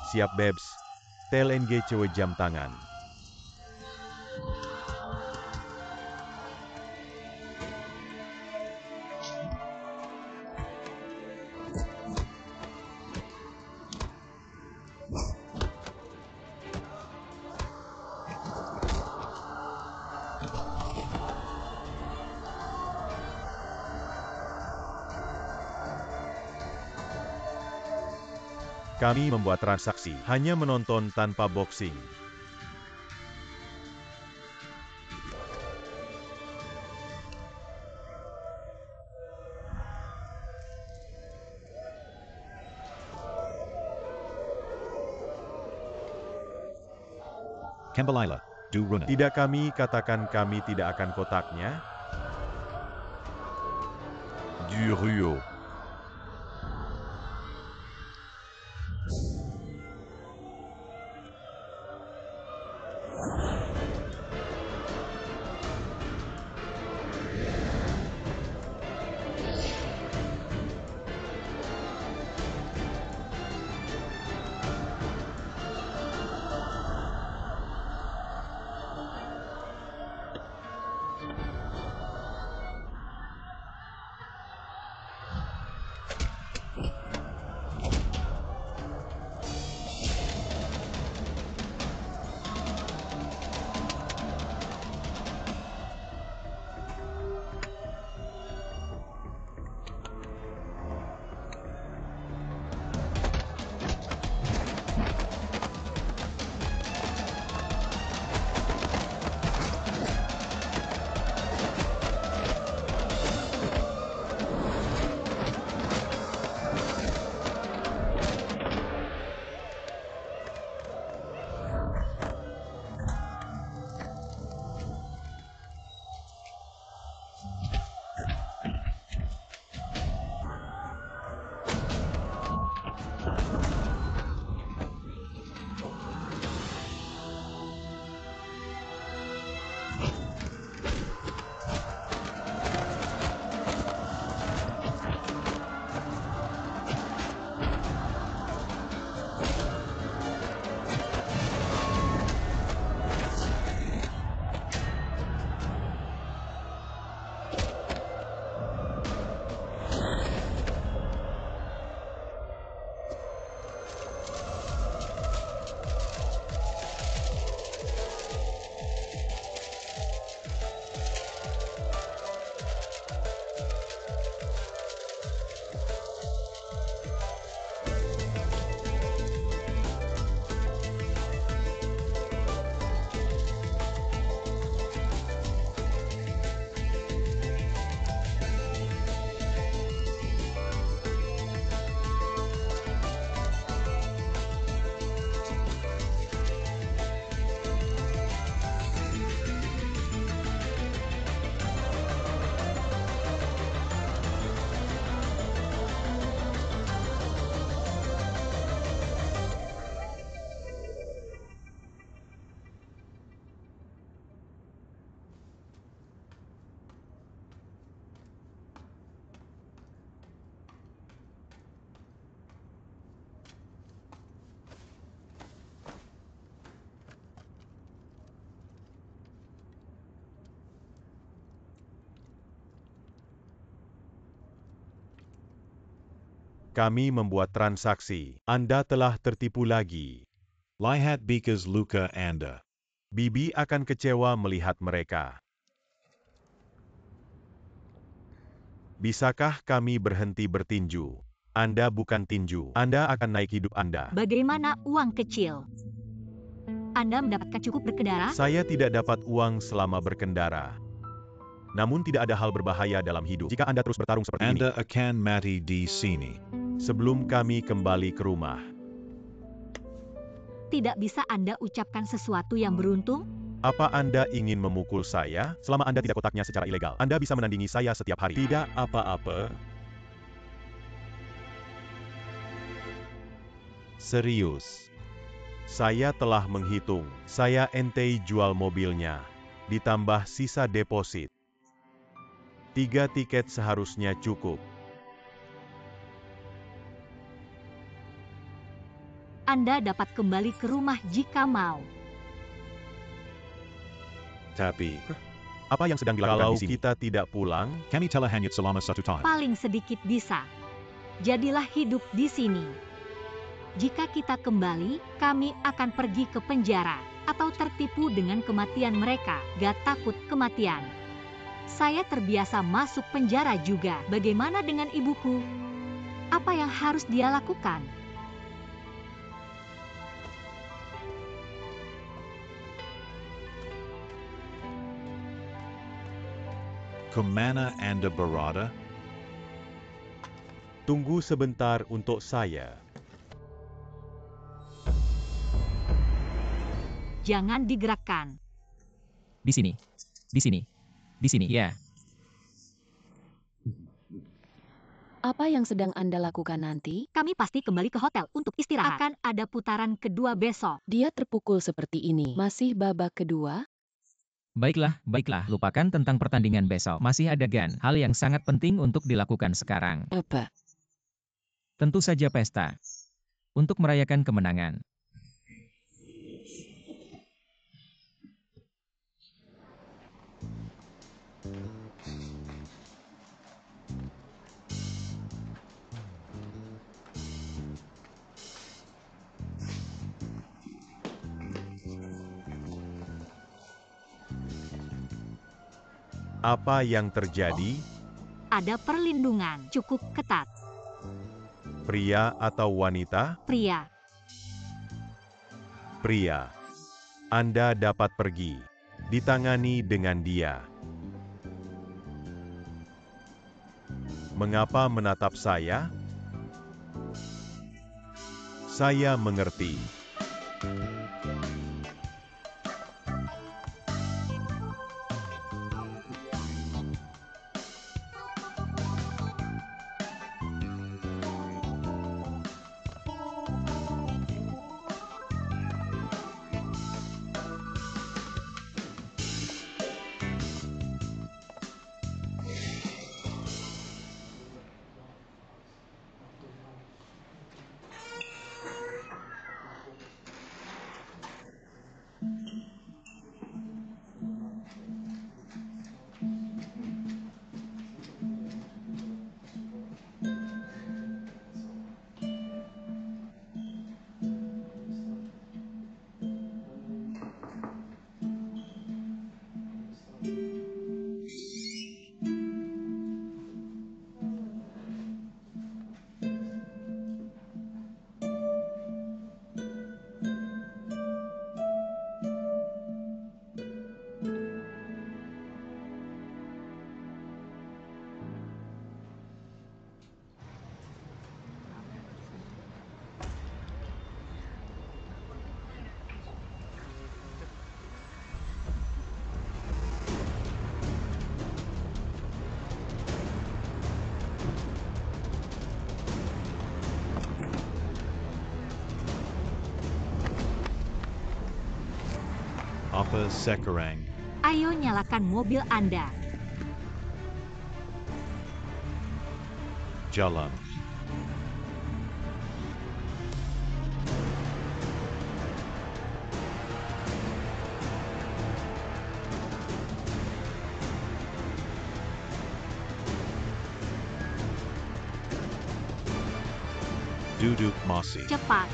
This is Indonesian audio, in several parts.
Siap Bebs. TLNG cewek jam tangan. Kami membuat transaksi, hanya menonton tanpa boxing. Kembalilah, du Runa. Tidak kami katakan kami tidak akan kotaknya. Du Rio. Kami membuat transaksi. Anda telah tertipu lagi. Lihat bekas luka Anda. Bibi akan kecewa melihat mereka. Bisakah kami berhenti bertinju? Anda bukan tinju. Anda akan naik hidup Anda. Bagaimana uang kecil? Anda mendapatkan cukup berkendara? Saya tidak dapat uang selama berkendara. Namun tidak ada hal berbahaya dalam hidup jika Anda terus bertarung seperti ini. Anda akan mati di sini. Sebelum kami kembali ke rumah. Tidak bisa Anda ucapkan sesuatu yang beruntung? Apa Anda ingin memukul saya? Selama Anda tidak kotaknya secara ilegal, Anda bisa menandingi saya setiap hari. Tidak apa-apa. Serius. Saya telah menghitung. Saya ente jual mobilnya. Ditambah sisa deposit. 3 tiket seharusnya cukup. Anda dapat kembali ke rumah jika mau. Tapi, Apa yang sedang dilakukan Kalau di sini? Kita tidak pulang, kami telah hanyut selama 1 tahun. Paling sedikit bisa. Jadilah hidup di sini. Jika kita kembali, kami akan pergi ke penjara atau tertipu dengan kematian mereka. Gak takut kematian. Saya terbiasa masuk penjara juga. Bagaimana dengan ibuku? Apa yang harus dia lakukan? Kemana Anda berada? tunggu sebentar untuk saya. Jangan digerakkan. Di sini. Di sini. Di sini, ya. Apa yang sedang Anda lakukan nanti? Kami pasti kembali ke hotel untuk istirahat. Akan ada putaran kedua besok. Dia terpukul seperti ini. Masih babak kedua? Baiklah, baiklah. Lupakan tentang pertandingan besok. Masih ada hal yang sangat penting untuk dilakukan sekarang. Apa? Tentu saja pesta. Untuk merayakan kemenangan. Apa yang terjadi? Ada perlindungan cukup ketat. Pria atau wanita? Pria. Pria. Anda dapat pergi. Ditangani dengan dia. Mengapa menatap saya? Saya mengerti. Apa sekarang? Ayo nyalakan mobil Anda. Jalan. Duduk masih. Cepat.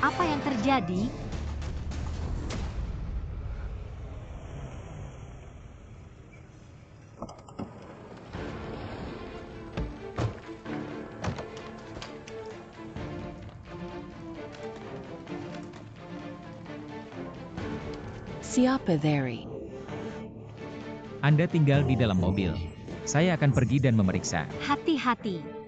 Apa yang terjadi? Siapa dari? Anda tinggal di dalam mobil. Saya akan pergi dan memeriksa. Hati-hati.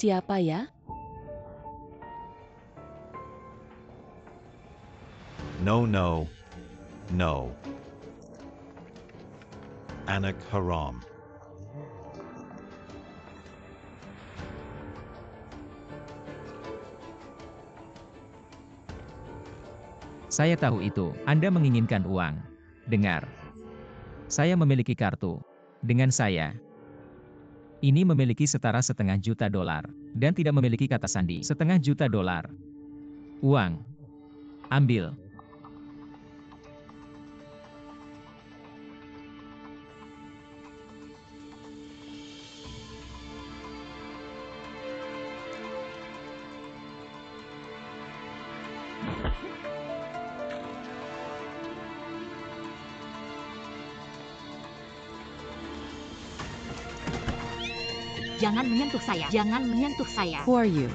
siapa ya? No, no. No. Anak haram. Saya tahu itu, Anda menginginkan uang. Dengar. Saya memiliki kartu. Dengan saya. Ini memiliki setara $1,5 juta. Dan tidak memiliki kata sandi. $1,5 juta. Uang. Ambil. Jangan menyentuh saya. Jangan menyentuh saya. Who are you?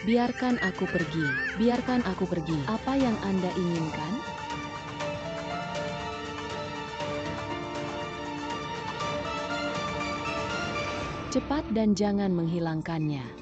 Biarkan aku pergi. Biarkan aku pergi. Apa yang Anda inginkan? Cepat dan jangan menghilangkannya.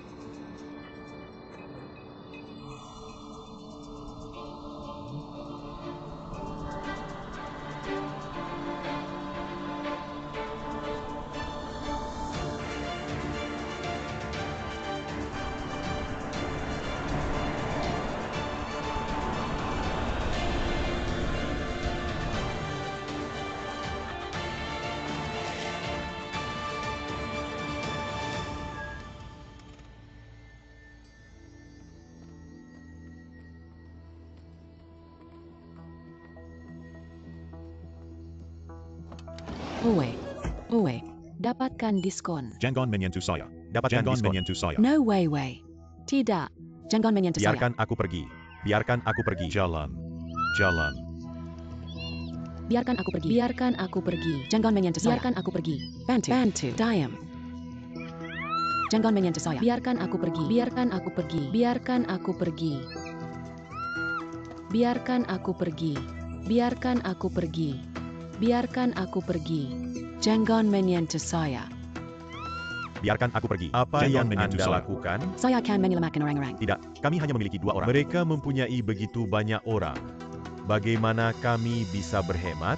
Owe, dapatkan diskon. Jangan menyentuh saya. Dapatkan Jangan diskon. menyentuh saya. No way. Tidak. Jangan menyentuh saya. Biarkan aku pergi. Biarkan aku pergi. Jalan. Jalan. Biarkan aku pergi. Biarkan aku pergi. Jangan menyentuh saya. Biarkan aku pergi. Bantu. Diam. Jangan menyentuh saya. Biarkan aku pergi. Biarkan aku pergi. Biarkan aku pergi. Biarkan aku pergi. Biarkan aku pergi. Biarkan aku pergi. Jangan menyentuh saya. Biarkan aku pergi. Apa Jangan yang menyentuh Anda saya. lakukan? Saya akan menyelamatkan orang-orang. Tidak, kami hanya memiliki 2 orang. Mereka mempunyai begitu banyak orang. Bagaimana kami bisa berhemat?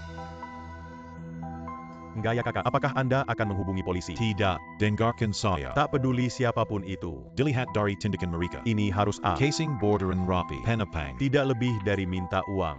Enggak ya kakak, apakah Anda akan menghubungi polisi? Tidak. Dengarkan saya. Tak peduli siapapun itu. Dilihat dari tindakan mereka. Ini harus A. Casing borderan rapi. Penopang. Tidak lebih dari minta uang.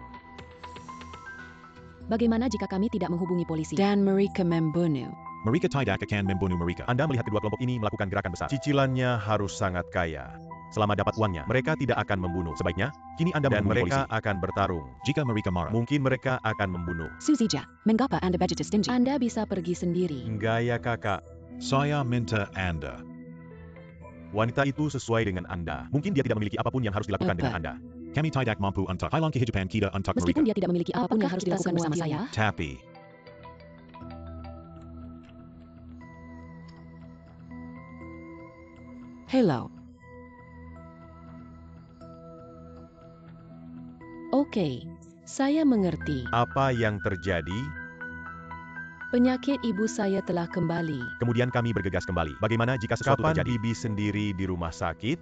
Bagaimana jika kami tidak menghubungi polisi dan mereka membunuh? Mereka tidak akan membunuh mereka. Anda melihat kedua kelompok ini melakukan gerakan besar. Cicilannya harus sangat kaya. Selama dapat uangnya, mereka tidak akan membunuh. Sebaiknya, kini Anda Dan menghubungi mereka polisi. Akan bertarung. Jika mereka marah. Mungkin mereka akan membunuh. Suzija, mengapa Anda begitu stingy? Anda bisa pergi sendiri. Enggak ya kakak. Saya minta Anda. Wanita itu sesuai dengan Anda. Mungkin dia tidak memiliki apapun yang harus dilakukan dengan Anda. Kami tidak mampu untuk hilang kehidupan kita untuk Meskipun mereka. dia tidak memiliki apapun yang harus dilakukan bersama saya. Tapi, Hello. Oke, saya mengerti. Apa yang terjadi? Penyakit ibu saya telah kembali. Kemudian kami bergegas kembali. Bagaimana jika sesuatu Kapan terjadi? Bibi sendiri di rumah sakit?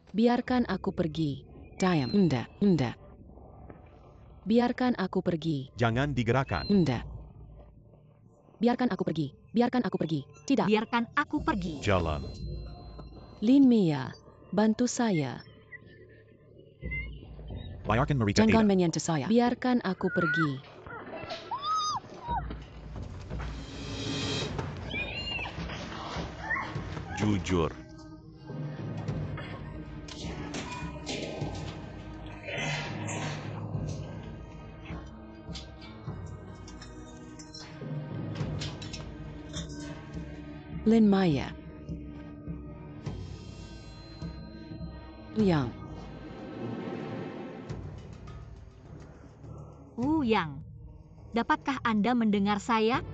Biarkan aku pergi. Diam. Enggak. Biarkan aku pergi. Jangan digerakkan. Enggak. Biarkan aku pergi. Biarkan aku pergi. Tidak. Biarkan aku pergi. jalan. Lin Mia, bantu saya. Biarkan mereka Jangan tidak. menyentuh saya. Biarkan aku pergi. Jujur. Lin Maya. Yang. Yang. Dapatkah Anda mendengar saya?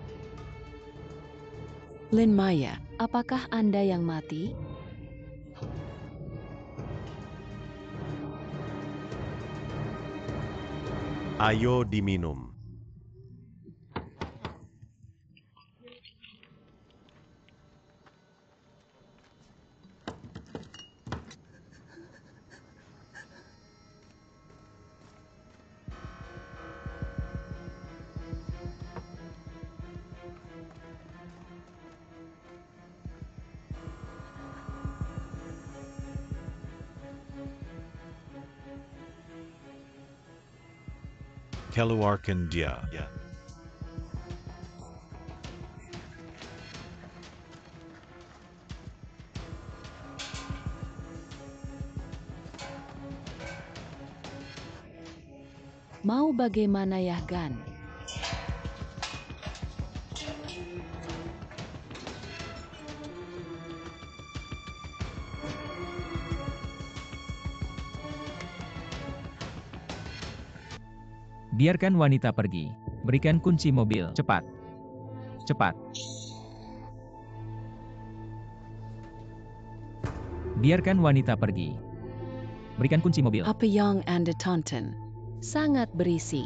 Lin Maya, apakah Anda yang mati? Ayo diminum. Keluarkan dia. Mau bagaimana ya, Gan? Biarkan wanita pergi. Berikan kunci mobil. Cepat. Cepat. Biarkan wanita pergi. Berikan kunci mobil. Apa yang Anda tonton? Sangat berisi.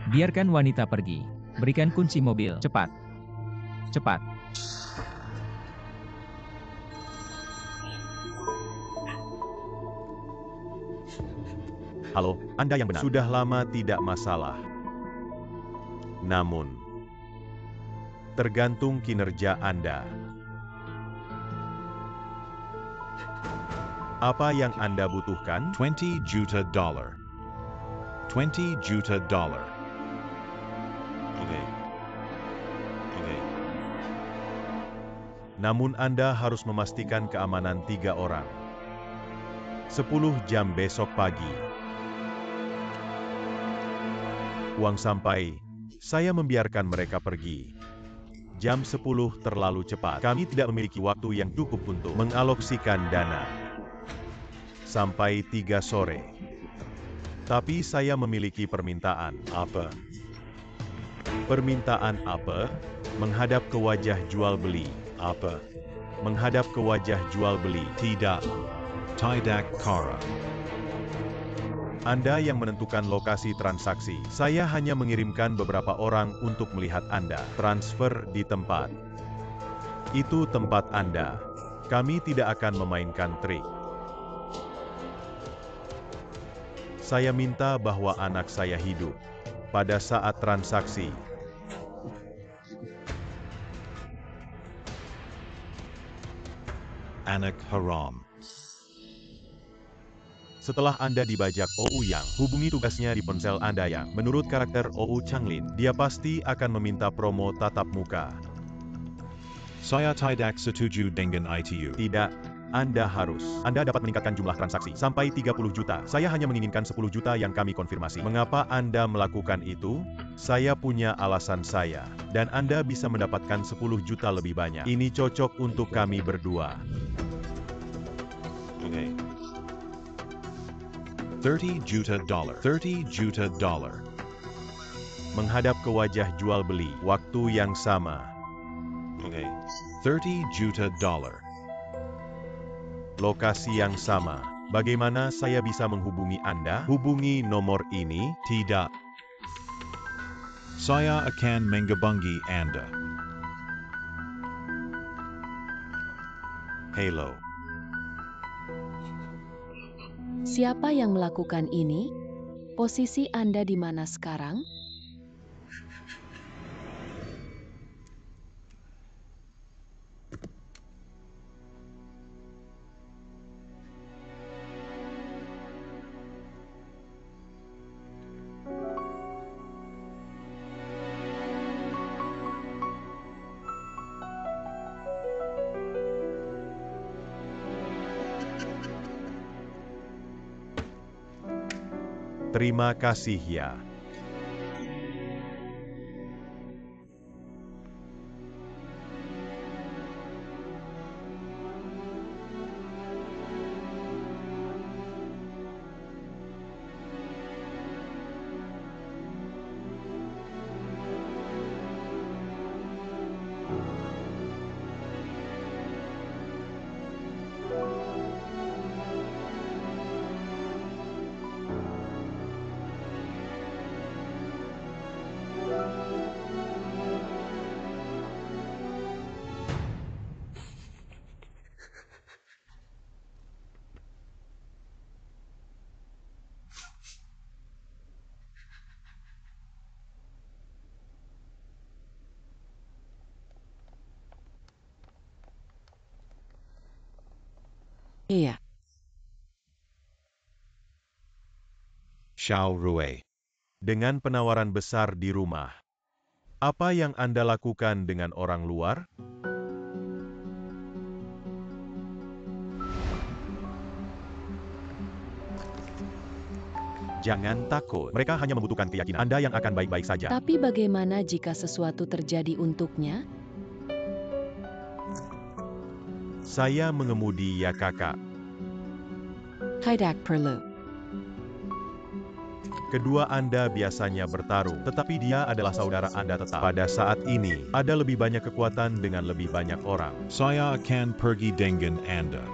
Biarkan wanita pergi. Berikan kunci mobil. Cepat. Cepat. Halo, Anda yang benar. Sudah lama tidak masalah. Namun, tergantung kinerja Anda. Apa yang Anda butuhkan? $20 juta. $20 juta. Okay. Namun Anda harus memastikan keamanan 3 orang. 10 jam besok pagi. Uang sampai, saya membiarkan mereka pergi. Jam 10 terlalu cepat. Kami tidak memiliki waktu yang cukup untuk mengalokasikan dana. Sampai 3 sore. Tapi saya memiliki permintaan. Apa? Permintaan apa? Menghadap ke wajah jual beli. Apa? Menghadap ke wajah jual beli. Tidak. Tidak kara. Anda yang menentukan lokasi transaksi. Saya hanya mengirimkan beberapa orang untuk melihat Anda transfer di tempat. Itu tempat Anda. Kami tidak akan memainkan trik. Saya minta bahwa anak saya hidup pada saat transaksi. Anak haram. Setelah Anda dibajak OU Yang, hubungi tugasnya di ponsel Anda yang, menurut karakter OU Changlin, dia pasti akan meminta promo tatap muka. Saya tidak setuju dengan itu. Tidak, Anda harus. Anda dapat meningkatkan jumlah transaksi sampai 30 juta. Saya hanya menginginkan 10 juta yang kami konfirmasi. Mengapa Anda melakukan itu? Saya punya alasan saya. Dan Anda bisa mendapatkan 10 juta lebih banyak. Ini cocok untuk kami berdua. Okay. $30 juta. $30 juta. Menghadap ke wajah jual beli. Waktu yang sama. Okay. $30 juta. Lokasi yang sama. Bagaimana saya bisa menghubungi Anda? Hubungi nomor ini. Tidak. Saya akan menghubungi Anda. Halo. Siapa yang melakukan ini? Posisi Anda di mana sekarang? Terima kasih ya. Iya. Xiao Rui. Dengan penawaran besar di rumah. Apa yang Anda lakukan dengan orang luar? Jangan takut. Mereka hanya membutuhkan keyakinan Anda yang akan baik-baik saja. Tapi bagaimana jika sesuatu terjadi untuknya? Saya mengemudi ya kakak. Tidak perlu. Kedua Anda biasanya bertarung, tetapi dia adalah saudara Anda tetap. Pada saat ini, ada lebih banyak kekuatan dengan lebih banyak orang. Saya akan pergi dengan Anda.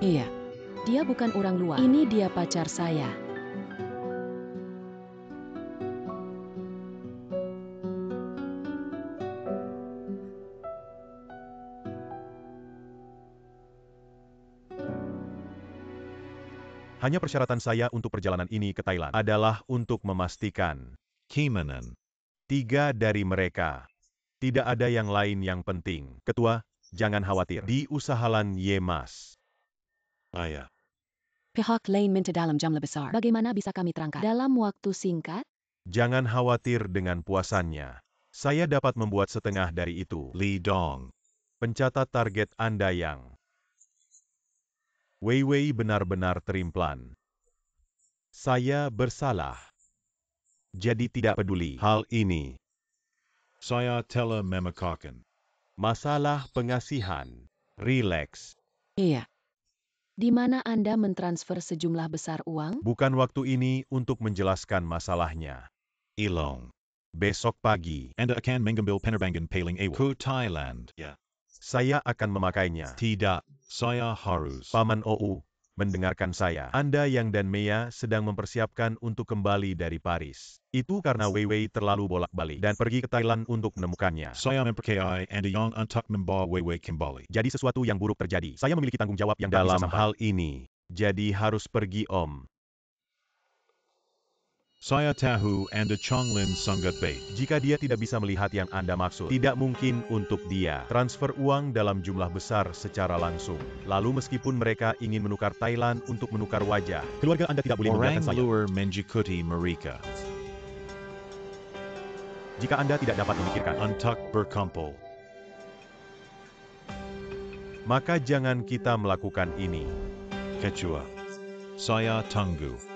Iya. Dia bukan orang luar. Ini dia pacar saya. Hanya persyaratan saya untuk perjalanan ini ke Thailand adalah untuk memastikan Kimanan. 3 dari mereka. Tidak ada yang lain yang penting. Ketua, jangan khawatir. Di usahalan Yemas. Ayah. Pihak lain minta dalam jumlah besar. Bagaimana bisa kami terangkat? Dalam waktu singkat? Jangan khawatir dengan puasannya. Saya dapat membuat setengah dari itu. Li Dong. Pencatat target Anda yang Wei Wei benar-benar terimplan. Saya bersalah. Jadi tidak peduli hal ini. Saya telah memakakan. Masalah pengasihan. Rileks. Iya. Di mana Anda mentransfer sejumlah besar uang? Bukan waktu ini untuk menjelaskan masalahnya. Ilong. Besok pagi, Anda akan mengambil penerbangan paling awal ke Thailand. Ya. saya akan memakainya. Tidak. Saya harus. Paman OU, mendengarkan saya. Anda yang dan Mea sedang mempersiapkan untuk kembali dari Paris. Itu karena Wei Wei terlalu bolak-balik dan pergi ke Thailand untuk menemukannya. Saya mempercayai Anda yang untuk membawa Wei kembali. Jadi sesuatu yang buruk terjadi. Saya memiliki tanggung jawab yang tak bisa Dalam sampai. Hal ini, jadi harus pergi Om. Saya tahu Anda Chonglin sangat baik. Jika dia tidak bisa melihat yang Anda maksud, tidak mungkin untuk dia transfer uang dalam jumlah besar secara langsung. Lalu meskipun mereka ingin menukar Thailand untuk menukar wajah, keluarga Anda tidak boleh Orang membiarkan saya. luar menjikuti mereka. Jika Anda tidak dapat memikirkan, Untuk berkumpul. maka jangan kita melakukan ini. Ketua. Saya tunggu.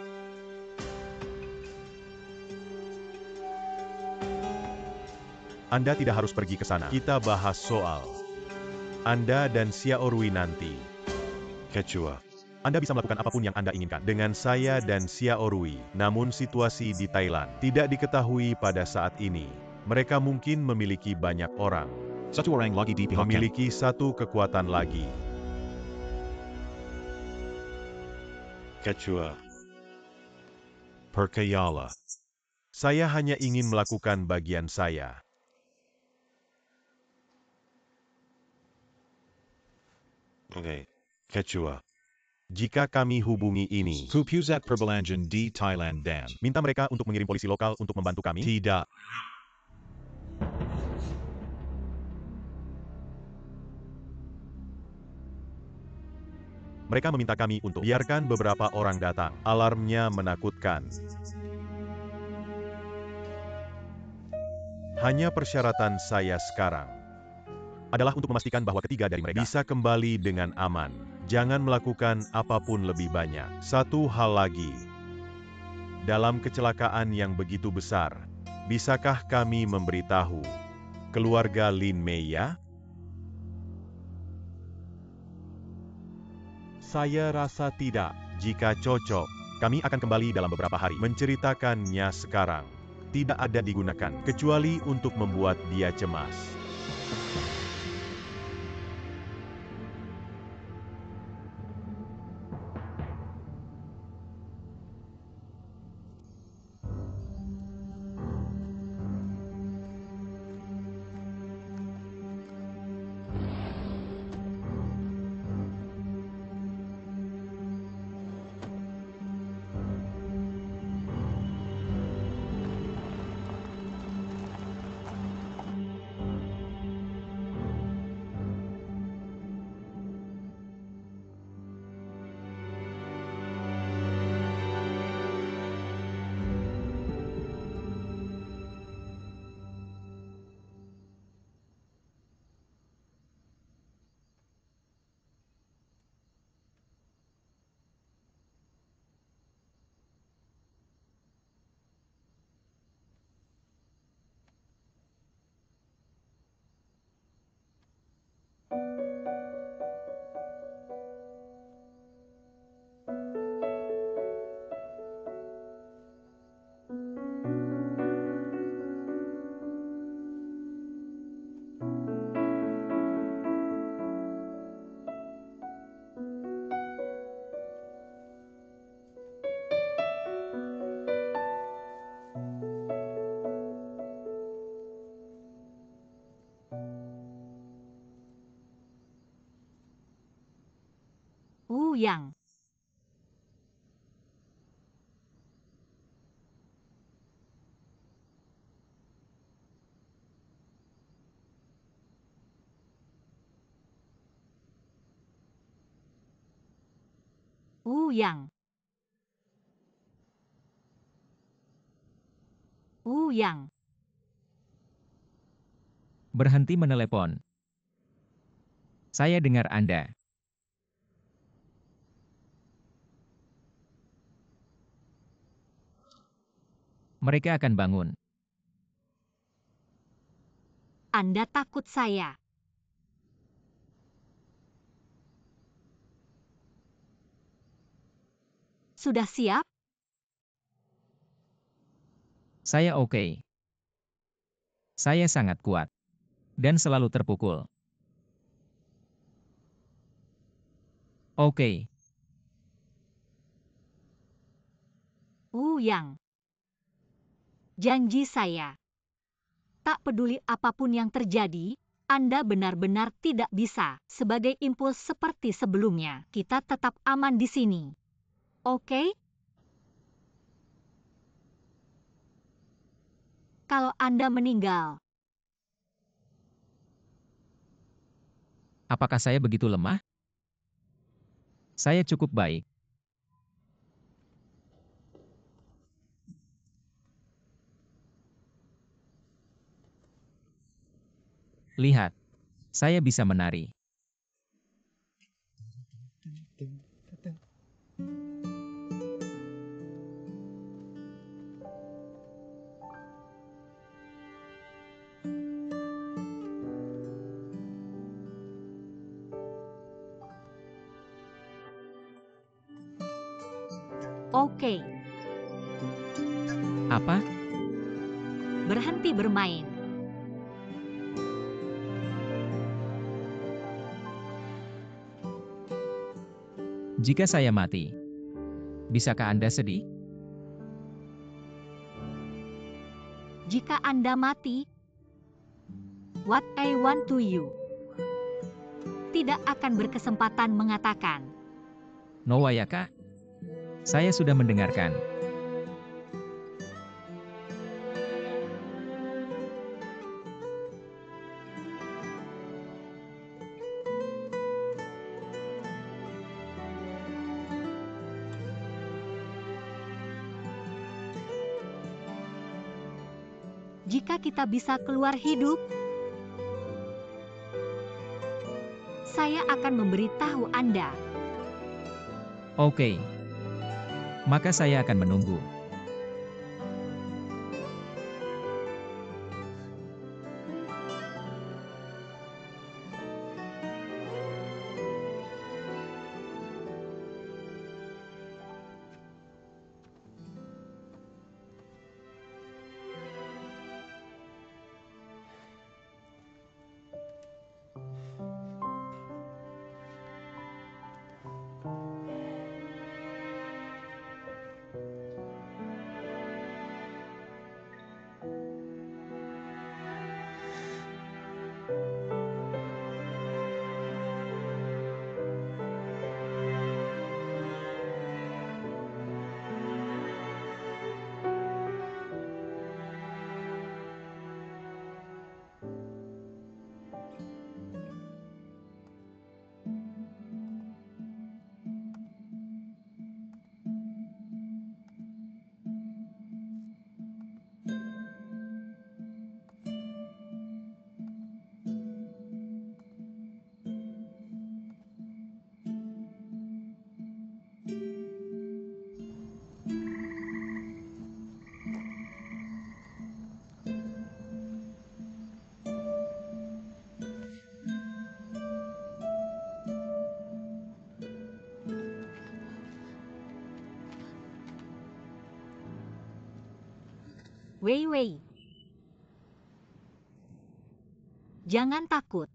Anda tidak harus pergi ke sana. Kita bahas soal Anda dan Xia Orui nanti. Ketua. Anda bisa melakukan apapun yang Anda inginkan dengan saya dan Xia Orui. Namun situasi di Thailand tidak diketahui pada saat ini. Mereka mungkin memiliki banyak orang. Satu orang lagi di pihak Memiliki satu kekuatan lagi. Ketua. Percayala. Saya hanya ingin melakukan bagian saya. Okay. Ketua. Jika kami hubungi ini, Pusat perbelanjaan di Thailand dan minta mereka untuk mengirim polisi lokal untuk membantu kami. tidak. Mereka meminta kami untuk biarkan beberapa orang datang. Alarmnya menakutkan. Hanya persyaratan saya sekarang adalah untuk memastikan bahwa ketiga dari mereka bisa kembali dengan aman. Jangan melakukan apapun lebih banyak. Satu hal lagi. Dalam kecelakaan yang begitu besar, bisakah kami memberitahu keluarga Lin Mei ya? Saya rasa tidak. Jika cocok, kami akan kembali dalam beberapa hari. Menceritakannya sekarang tidak ada digunakan, kecuali untuk membuat dia cemas. Yang. Yang. Yang. Berhenti menelepon. Saya dengar Anda. Mereka akan bangun. Anda takut saya. Sudah siap? Saya oke. Saya sangat kuat. Dan selalu terpukul. Oke. Yang. Janji saya. Tak peduli apapun yang terjadi, Anda benar-benar tidak bisa, sebagai impuls seperti sebelumnya, kita tetap aman di sini. Oke? Kalau Anda meninggal, Apakah saya begitu lemah? Saya cukup baik. Lihat. Saya bisa menari. oke. Apa? Berhenti bermain. Jika saya mati, bisakah Anda sedih? Jika Anda mati, what I want to you tidak akan berkesempatan mengatakan. Nowayaka? Saya sudah mendengarkan. Jika kita bisa keluar hidup, saya akan memberitahu Anda. Oke. Maka saya akan menunggu. Wei Wei. Jangan takut.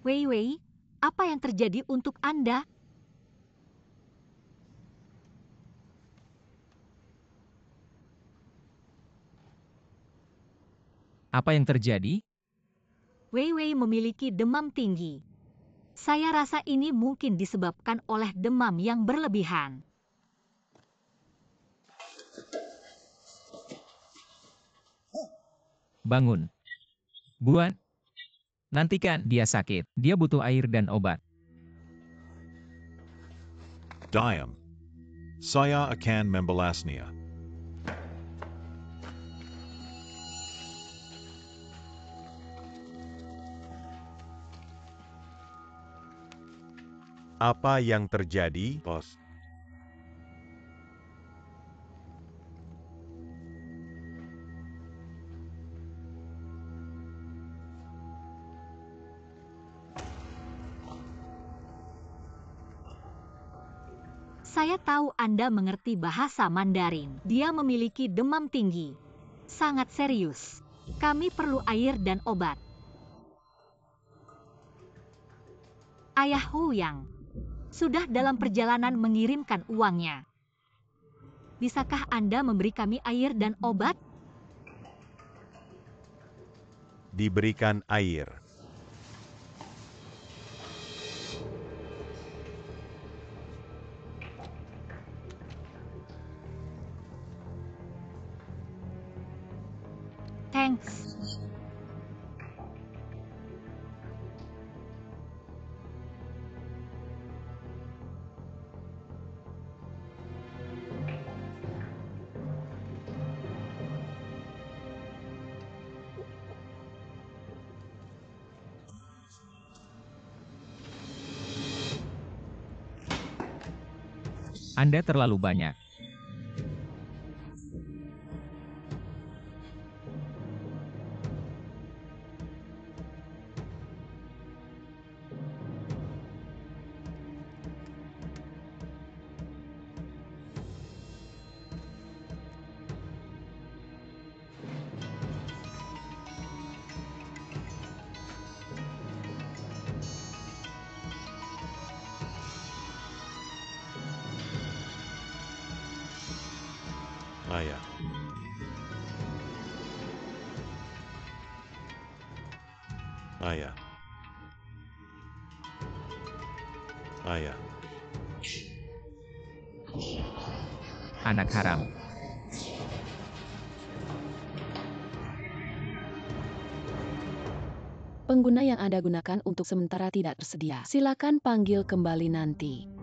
Wei Wei, apa yang terjadi untuk Anda? Apa yang terjadi? Wei Wei memiliki demam tinggi. Saya rasa ini mungkin disebabkan oleh demam yang berlebihan. Bangun. Buat. Nantikan, dia sakit. Dia butuh air dan obat. Diam. Saya akan membalasnya. Apa yang terjadi, bos? Saya tahu Anda mengerti bahasa Mandarin. Dia memiliki demam tinggi. Sangat serius. Kami perlu air dan obat. Ayah Hu Yang sudah dalam perjalanan mengirimkan uangnya. Bisakah Anda memberi kami air dan obat? Diberikan air. Thanks. Anda terlalu banyak. Ayah. Ayah. Ayah. Anak haram. Pengguna yang Anda gunakan untuk sementara tidak tersedia. Silakan panggil kembali nanti.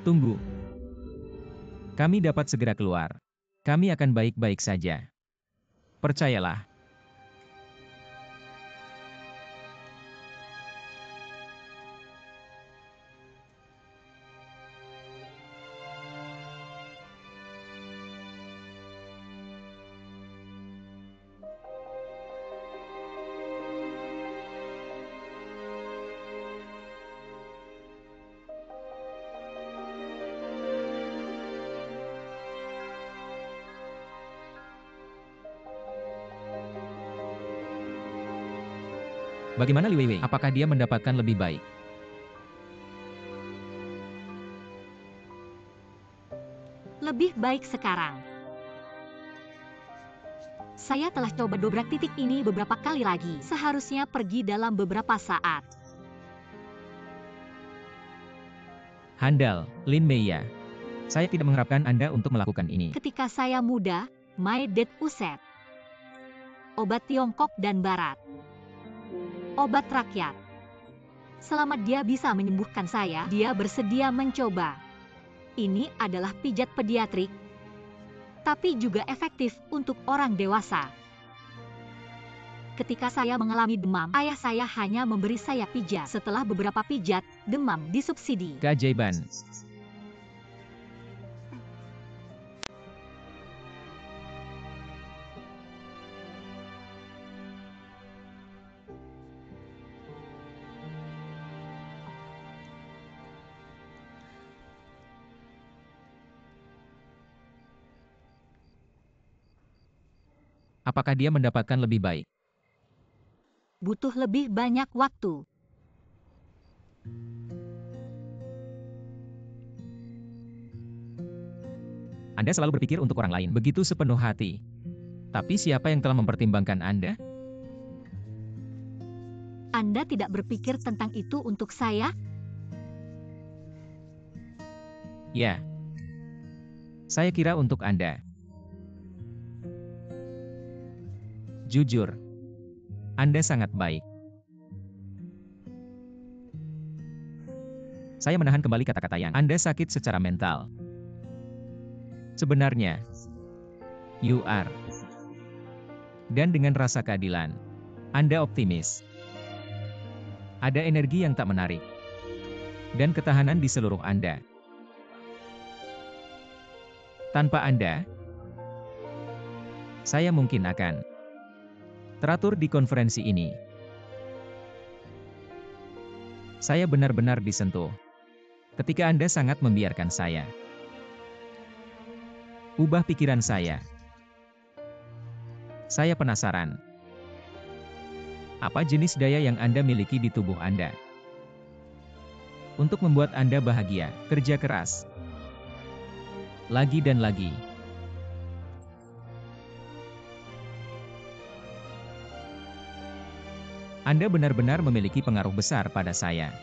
Tunggu. Kami dapat segera keluar. Kami akan baik-baik saja. Percayalah. Bagaimana Li Weiwei? Apakah dia mendapatkan lebih baik? Lebih baik sekarang. Saya telah coba dobrak titik ini beberapa kali lagi. Seharusnya pergi dalam beberapa saat. Handal, Lin Meia. Saya tidak mengharapkan Anda untuk melakukan ini. Ketika saya muda, My Dead Uset. Obat Tiongkok dan Barat. Obat rakyat. Selama dia bisa menyembuhkan saya, dia bersedia mencoba. Ini adalah pijat pediatrik, tapi juga efektif untuk orang dewasa. Ketika saya mengalami demam, ayah saya hanya memberi saya pijat. Setelah beberapa pijat, demam disubsidi. Keajaiban. Apakah dia mendapatkan lebih baik? Butuh lebih banyak waktu. Anda selalu berpikir untuk orang lain, begitu sepenuh hati. Tapi siapa yang telah mempertimbangkan Anda? Anda tidak berpikir tentang itu untuk saya? Ya. Saya kira untuk Anda. Jujur, Anda sangat baik. Saya menahan kembali kata-kata yang Anda sakit secara mental. Sebenarnya, you are. Dan dengan rasa keadilan, Anda optimis. Ada energi yang tak menarik. Dan ketahanan di seluruh Anda. Tanpa Anda, saya mungkin akan teratur di konferensi ini. Saya benar-benar disentuh ketika Anda sangat membiarkan saya ubah pikiran saya. Saya penasaran, apa jenis daya yang Anda miliki di tubuh Anda untuk membuat Anda bahagia, kerja keras, lagi dan lagi. Anda benar-benar memiliki pengaruh besar pada saya.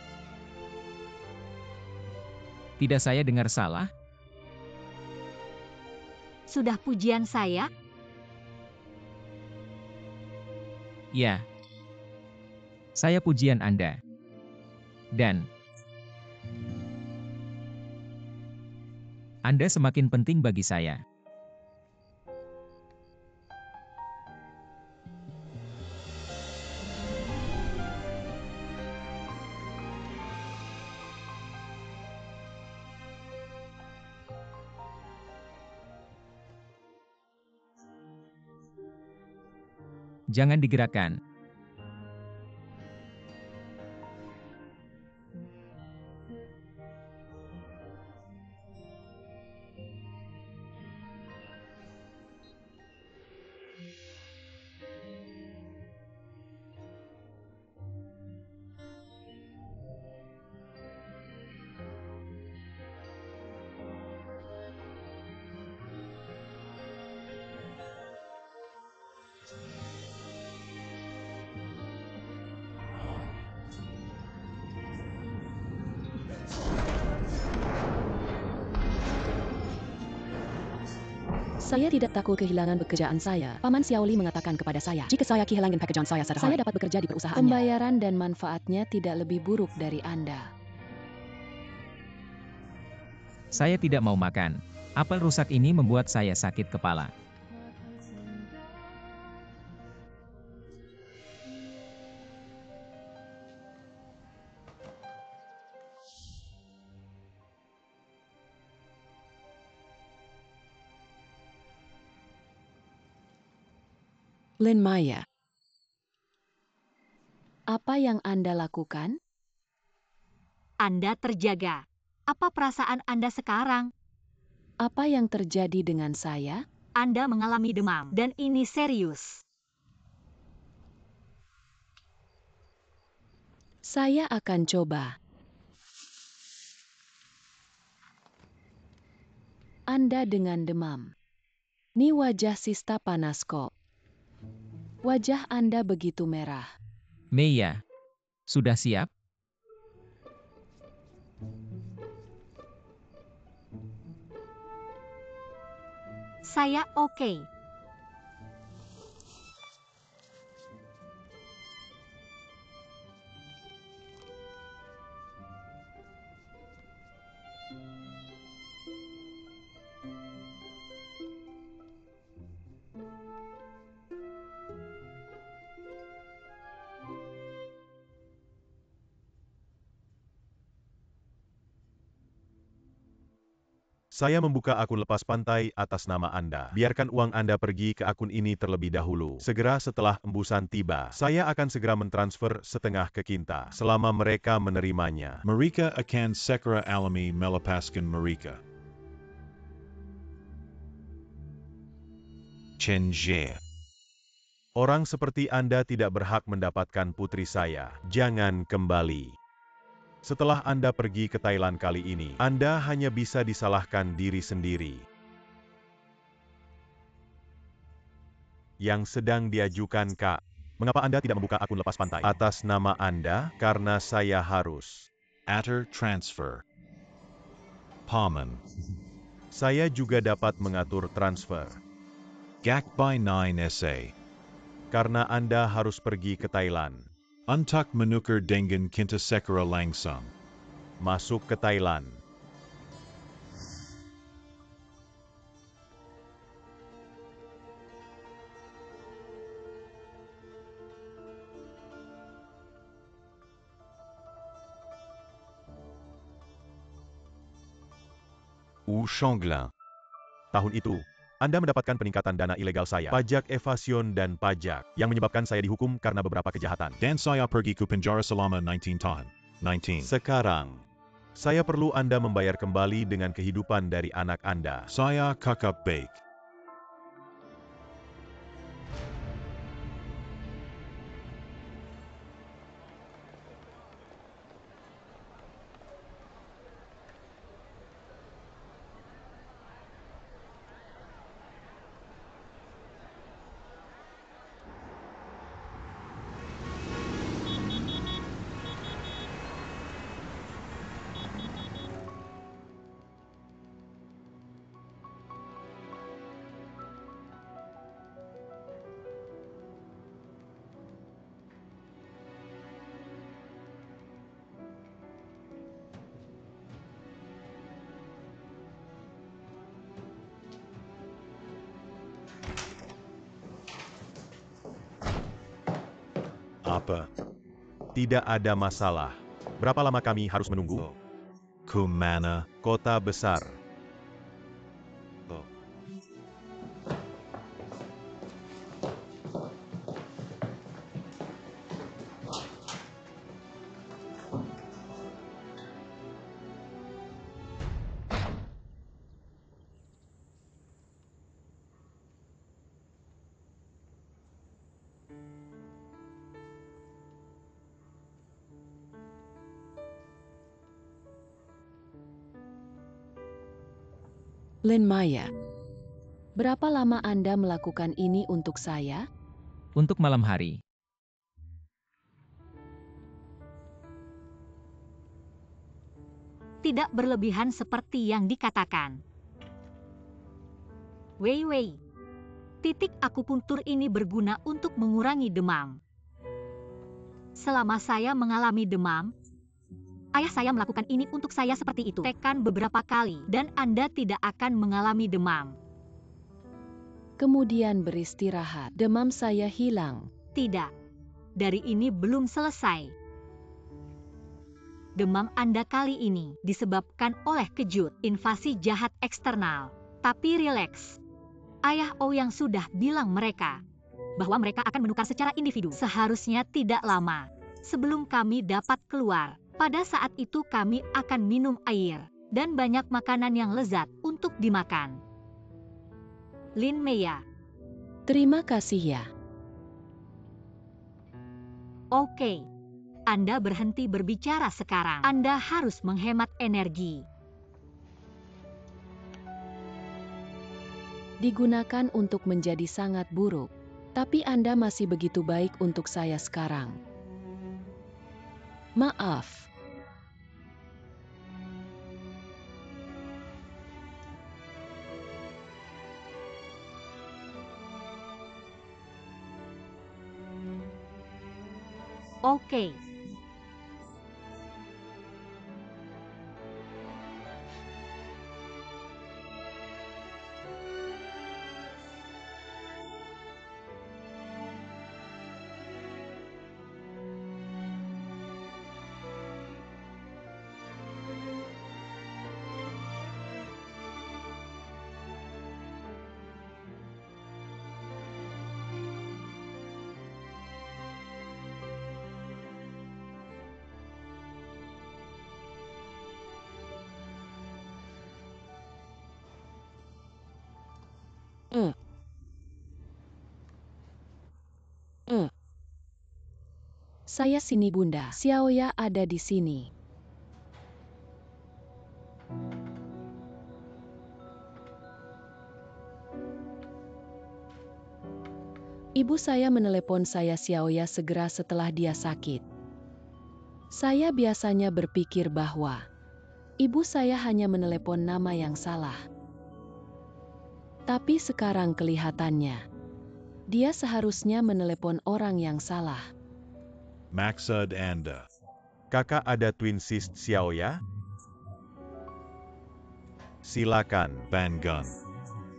Tidak saya dengar salah? Sudah pujian saya? Ya. Saya pujian Anda. Dan Anda semakin penting bagi saya. Jangan digerakkan. Saya tidak takut kehilangan pekerjaan saya. Paman Xiaoli mengatakan kepada saya, jika saya kehilangan pekerjaan saya satu hari, saya dapat bekerja di perusahaannya. Pembayaran dan manfaatnya tidak lebih buruk dari Anda. Saya tidak mau makan. Apel rusak ini membuat saya sakit kepala. Lin Meia, apa yang Anda lakukan? Anda terjaga. Apa perasaan Anda sekarang? Apa yang terjadi dengan saya? Anda mengalami demam, dan ini serius. Saya akan coba. Anda dengan demam. Ni wajah Sista panas kok. Wajah Anda begitu merah. Meia, sudah siap? Saya oke. Saya membuka akun lepas pantai atas nama Anda. Biarkan uang Anda pergi ke akun ini terlebih dahulu. Segera setelah embusan tiba, saya akan segera mentransfer setengah ke Kinta, selama mereka menerimanya. Marika akan sekera alami melepaskan Marika. Chenje. Orang seperti Anda tidak berhak mendapatkan putri saya. Jangan kembali. Setelah Anda pergi ke Thailand kali ini, Anda hanya bisa disalahkan diri sendiri. Yang sedang diajukan Kak. Mengapa Anda tidak membuka akun lepas pantai atas nama Anda? Karena saya harus. Atter transfer. Paman. Saya juga dapat mengatur transfer. Gak by 9 SA. Karena Anda harus pergi ke Thailand. Untuk menukar dengan Kinta sekera langsung. Masuk ke Thailand. Changlin. Tahun itu, Anda mendapatkan peningkatan dana ilegal saya, pajak evasion dan pajak, yang menyebabkan saya dihukum karena beberapa kejahatan. Dan saya pergi ke penjara selama 19 tahun. 19. Sekarang, saya perlu Anda membayar kembali dengan kehidupan dari anak Anda. Saya kakak baik. Apa? Tidak ada masalah. Berapa lama kami harus menunggu? Kumana. Kota besar. Lin Maya, berapa lama Anda melakukan ini untuk saya? Untuk malam hari. Tidak berlebihan seperti yang dikatakan. Wei. Titik akupuntur ini berguna untuk mengurangi demam. Selama saya mengalami demam, ayah saya melakukan ini untuk saya seperti itu. Tekan beberapa kali dan Anda tidak akan mengalami demam. Kemudian beristirahat. Demam saya hilang. Tidak. Dari ini belum selesai. Demam Anda kali ini disebabkan oleh kejut, invasi jahat eksternal. Tapi rileks. Ayah Ouyang sudah bilang mereka bahwa mereka akan menukar secara individu. Seharusnya tidak lama sebelum kami dapat keluar. Pada saat itu kami akan minum air dan banyak makanan yang lezat untuk dimakan. Lin Maya. Terima kasih ya. Oke. Anda berhenti berbicara sekarang. Anda harus menghemat energi. Digunakan untuk menjadi sangat buruk. Tapi Anda masih begitu baik untuk saya sekarang. Maaf. Oke. Saya sini Bunda. Xiaoya ada di sini. Ibu saya menelepon saya Xiaoya segera setelah dia sakit. Saya biasanya berpikir bahwa ibu saya hanya menelepon nama yang salah. Tapi sekarang kelihatannya, dia seharusnya menelepon orang yang salah. Maksud Anda. Kakak ada twin sis Xiaoya? Silakan. Bangun.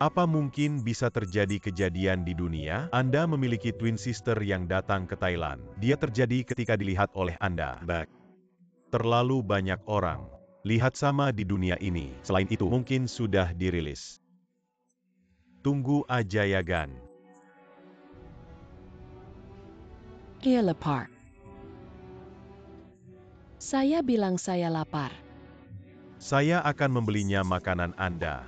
Apa mungkin bisa terjadi kejadian di dunia? Anda memiliki twin sister yang datang ke Thailand. Dia terjadi ketika dilihat oleh Anda. Back. Terlalu banyak orang lihat sama di dunia ini. Selain itu, mungkin sudah dirilis. Tunggu aja ya, Gan. Ia lapar. Saya bilang saya lapar. Saya akan membelinya makanan Anda.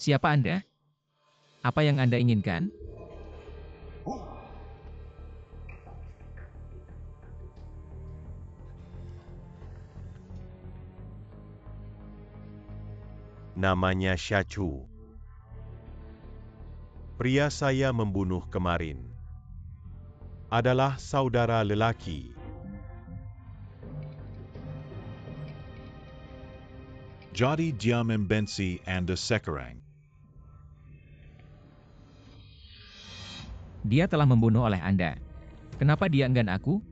Siapa Anda? Apa yang Anda inginkan? Namanya Syachu. Pria saya membunuh kemarin adalah saudara lelaki. Jadi dia membenci Anda sekarang. Dia telah membunuh oleh Anda. Kenapa dia enggan aku?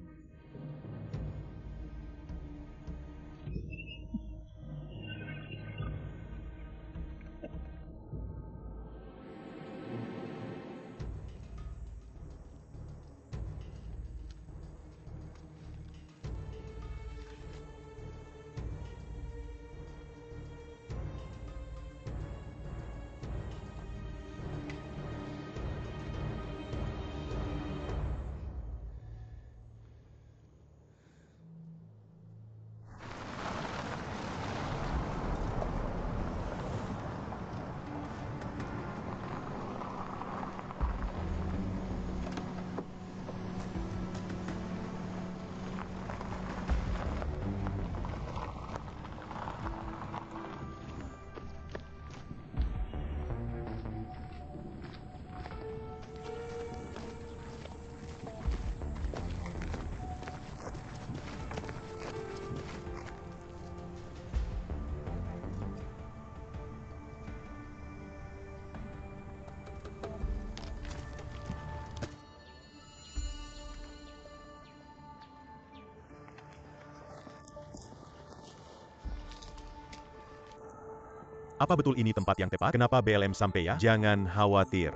Apa betul ini tempat yang tepat? Kenapa BLM sampai ya? Jangan khawatir.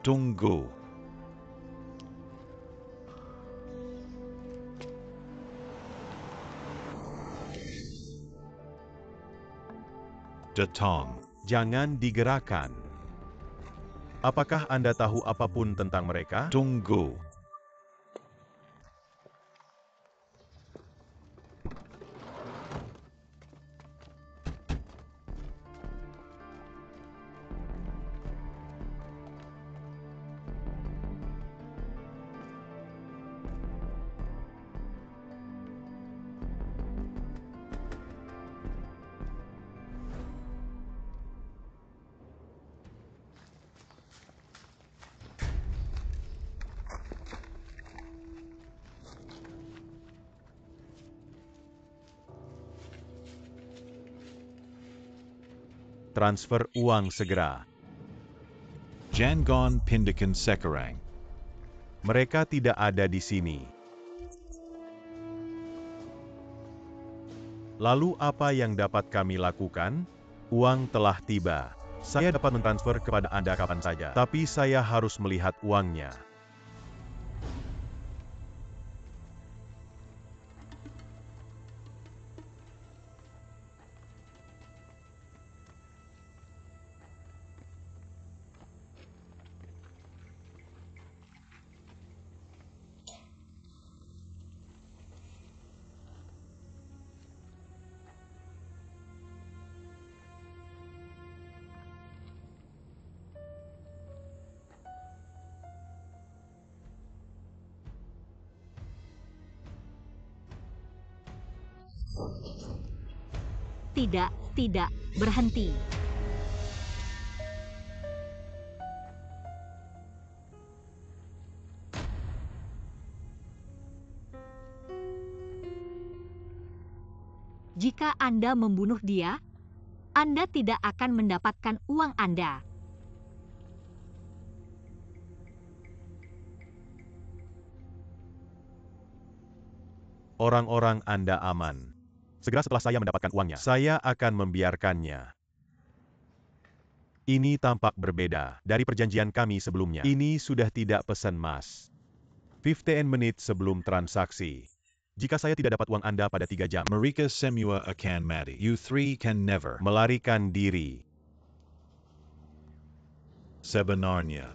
Tunggu. Datang. Jangan digerakkan. Apakah Anda tahu apapun tentang mereka? Tunggu. Transfer uang segera. Jangan pindahkan sekarang. Mereka tidak ada di sini. Lalu apa yang dapat kami lakukan? Uang telah tiba. Saya dapat mentransfer kepada Anda kapan saja, tapi saya harus melihat uangnya. Tidak, berhenti. Jika Anda membunuh dia, Anda tidak akan mendapatkan uang Anda. Orang-orang Anda aman. Segera setelah saya mendapatkan uangnya, saya akan membiarkannya. Ini tampak berbeda dari perjanjian kami sebelumnya. Ini sudah tidak pesan Mas. 15 menit sebelum transaksi. Jika saya tidak dapat uang Anda pada 3 jam, Mereka semua akan mati. You three can never. melarikan diri. Sebenarnya.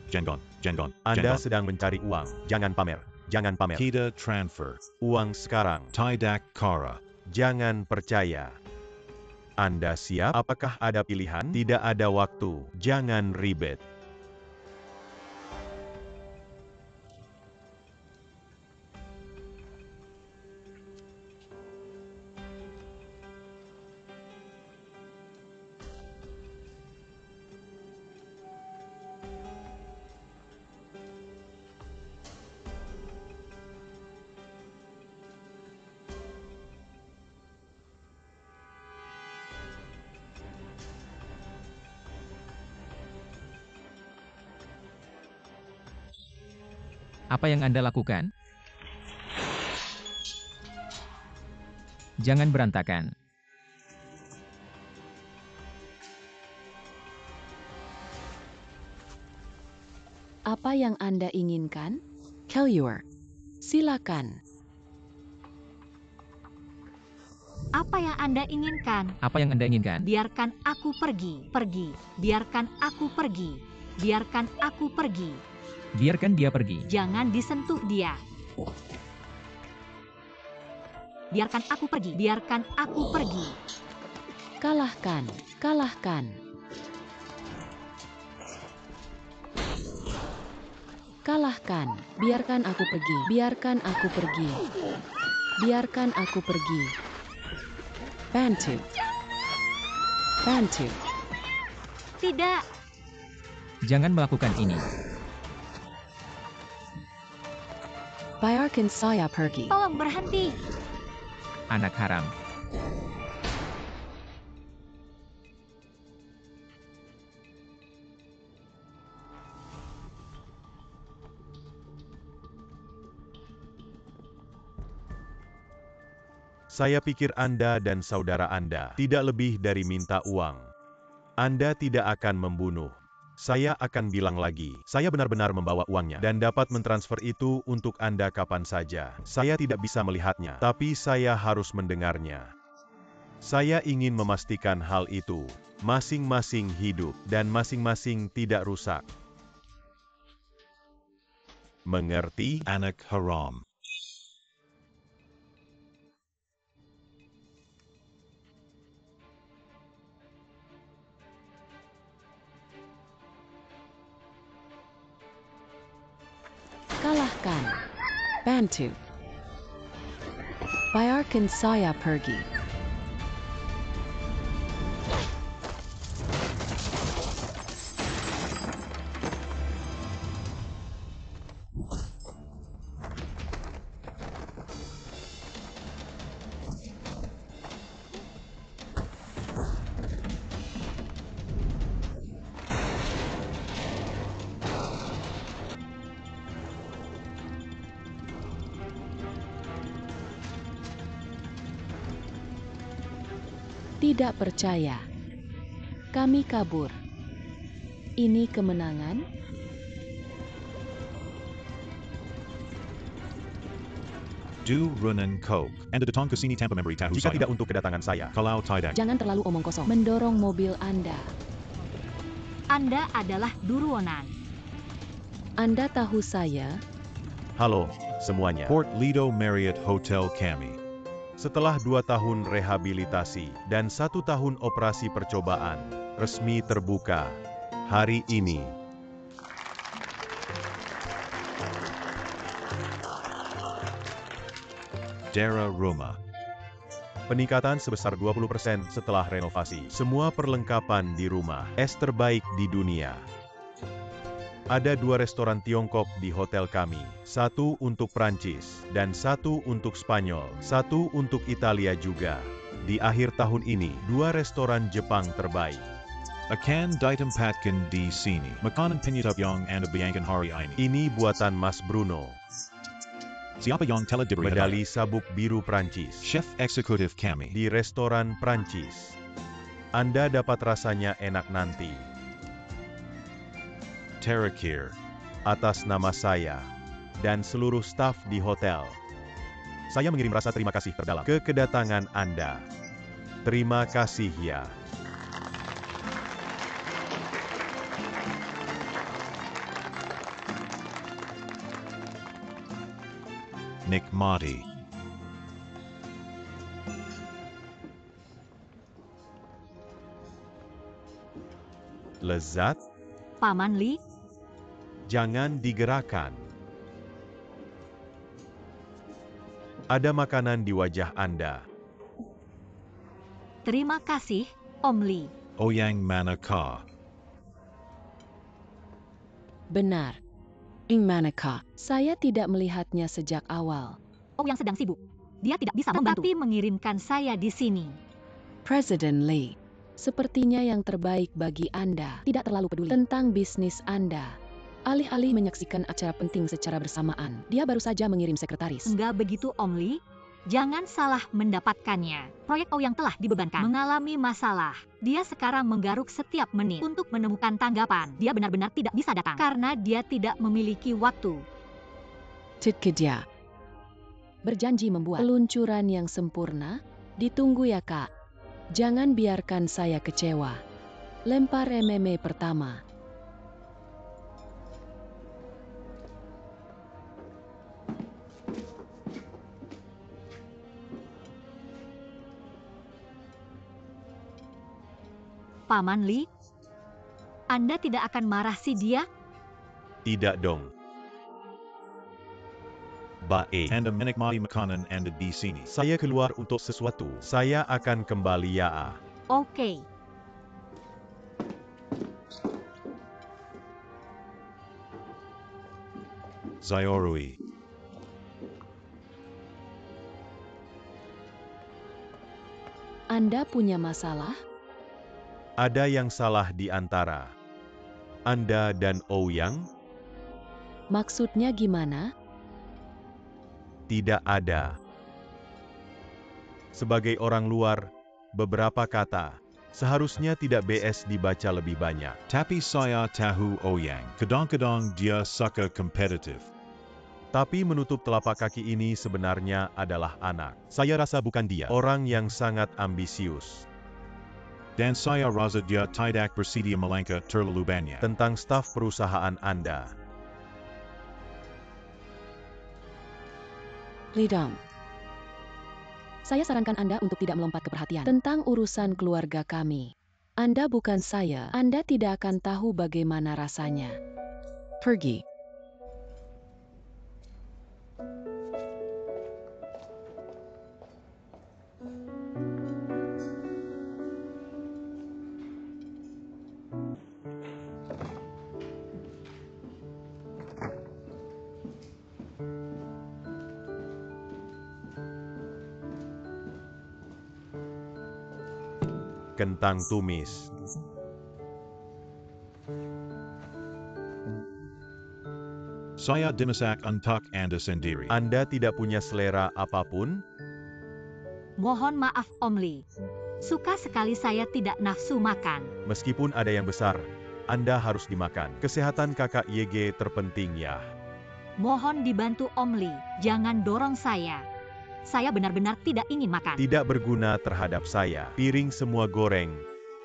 Jangan. Anda sedang mencari uang. Jangan pamer. Jangan pamer. Kita transfer. Uang sekarang. Tidak kara. Jangan percaya. Anda siap? Apakah ada pilihan? Tidak ada waktu. Jangan ribet. Apa yang Anda lakukan? Jangan berantakan. Apa yang Anda inginkan? Kellure. Silakan. Apa yang Anda inginkan? Apa yang Anda inginkan? Biarkan aku pergi. Biarkan aku pergi. Biarkan aku pergi. Biarkan dia pergi. Jangan disentuh dia. Biarkan aku pergi. Biarkan aku pergi. Kalahkan. Kalahkan. Biarkan aku pergi. Biarkan aku pergi. Biarkan aku pergi. Bantu. Tidak. Jangan melakukan ini. Biarkan saya pergi. Tolong berhenti. Anak haram. Saya pikir Anda dan saudara Anda tidak lebih dari minta uang. Anda tidak akan membunuh. Saya akan bilang lagi, saya benar-benar membawa uangnya dan dapat mentransfer itu untuk Anda kapan saja. Saya tidak bisa melihatnya, tapi saya harus mendengarnya. Saya ingin memastikan hal itu. Masing-masing hidup dan masing-masing tidak rusak. Mengerti? Anak haram. Kalahkan. Bantu. Biarkan saya pergi. Tidak percaya. Kami kabur. Ini kemenangan? Du runen coke. Anda datang ke sini tanpa memberitahu Jika saya. tidak untuk kedatangan saya, Kalau tidak. Jangan terlalu omong kosong. Mendorong mobil Anda. Anda adalah Duruonan. Anda tahu saya? halo, semuanya. Port Lido Marriott Hotel kami. Setelah 2 tahun rehabilitasi dan 1 tahun operasi percobaan, resmi terbuka hari ini. Dara rumah. Peningkatan sebesar 20% setelah renovasi. Semua perlengkapan di rumah, es terbaik di dunia. Ada 2 restoran Tiongkok di hotel kami. 1 untuk Prancis, dan 1 untuk Spanyol. 1 untuk Italia juga. Di akhir tahun ini, 2 restoran Jepang terbaik. Akan ditempatkan di sini. Makanan penyedap yang Anda bayangkan hari ini. Ini buatan Mas Bruno. Siapa yang telah diberi Medali sabuk biru Prancis. Chef eksekutif kami. Di restoran Prancis. Anda dapat rasanya enak nanti. Terakir. Atas nama saya dan seluruh staf di hotel, saya mengirim rasa terima kasih terdalam ke kedatangan Anda. Terima kasih ya. Nikmati. Lezat, Paman Li, jangan digerakkan. Ada makanan di wajah Anda. terima kasih, Om Li. Oyang Manaka. Benar. Ing Manaka. Saya tidak melihatnya sejak awal. Oh, yang sedang sibuk. Dia tidak bisa membantu. Tetapi mengirimkan saya di sini. Presiden Lee. Sepertinya yang terbaik bagi Anda tidak terlalu peduli tentang bisnis Anda. Alih-alih menyaksikan acara penting secara bersamaan, dia baru saja mengirim sekretaris. Enggak begitu, Om Li. Jangan salah mendapatkannya. Proyek O yang telah dibebankan mengalami masalah. Dia sekarang menggaruk setiap menit untuk menemukan tanggapan. Dia benar-benar tidak bisa datang karena dia tidak memiliki waktu. Kerja. Berjanji membuat peluncuran yang sempurna. Ditunggu ya, Kak. Jangan biarkan saya kecewa. Lempar MMA pertama. Paman Li, Anda tidak akan marah si dia? Tidak dong. Baik. Anda menikmati makanan Anda di sini. Saya keluar untuk sesuatu. Saya akan kembali ya. Oke. Zayorui. Anda punya masalah? Ada yang salah di antara Anda dan Ouyang? Maksudnya gimana? Tidak ada. Sebagai orang luar, beberapa kata seharusnya tidak BS dibaca lebih banyak. Tapi saya tahu Oyang. Kadang-kadang dia suka kompetitif. Tapi menutup telapak kaki ini sebenarnya adalah anak. Saya rasa bukan dia. Orang yang sangat ambisius. Dan saya rasa dia tidak bersedia melangkah terlalu banyak. Tentang staf perusahaan Anda. Lidam. Saya sarankan Anda untuk tidak melompat ke perhatian tentang urusan keluarga kami. Anda bukan saya. Anda tidak akan tahu bagaimana rasanya. Pergi. Kentang tumis. Saya dimasak untuk Anda sendiri. Anda tidak punya selera apapun? Mohon maaf Om Lee. Suka sekali saya tidak nafsu makan. Meskipun ada yang besar, Anda harus dimakan. Kesehatan kakak YG terpenting ya. Mohon dibantu Om Lee, jangan dorong saya. Saya benar-benar tidak ingin makan. Tidak berguna terhadap saya. Piring semua goreng,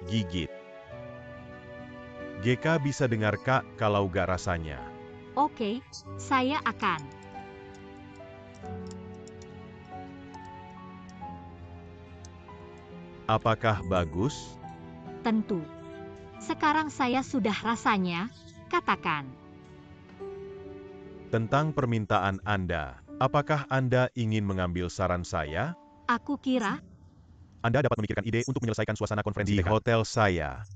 gigit. GK bisa dengar Kak kalau gak rasanya. Oke, saya akan. Apakah bagus? Tentu. Sekarang saya sudah rasanya, katakan. Tentang permintaan Anda, apakah Anda ingin mengambil saran saya? Aku kira, Anda dapat memikirkan ide untuk menyelesaikan suasana konferensi di hotel saya.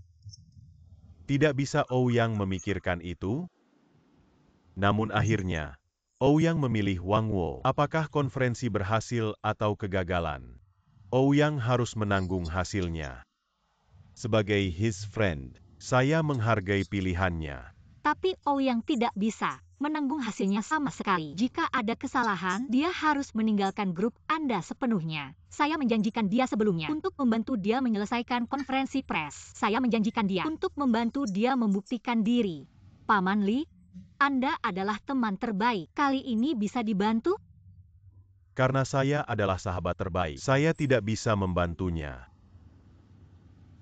Tidak bisa Ouyang memikirkan itu? Namun akhirnya, Ouyang memilih Wang Wo. Apakah konferensi berhasil atau kegagalan? Ouyang harus menanggung hasilnya. Sebagai his friend, saya menghargai pilihannya. tapi Ouyang tidak bisa menanggung hasilnya sama sekali. Jika ada kesalahan, dia harus meninggalkan grup Anda sepenuhnya. Saya menjanjikan dia sebelumnya untuk membantu dia menyelesaikan konferensi pers. Saya menjanjikan dia untuk membantu dia membuktikan diri. Paman Lee, Anda adalah teman terbaik. Kali ini bisa dibantu? Karena saya adalah sahabat terbaik, saya tidak bisa membantunya.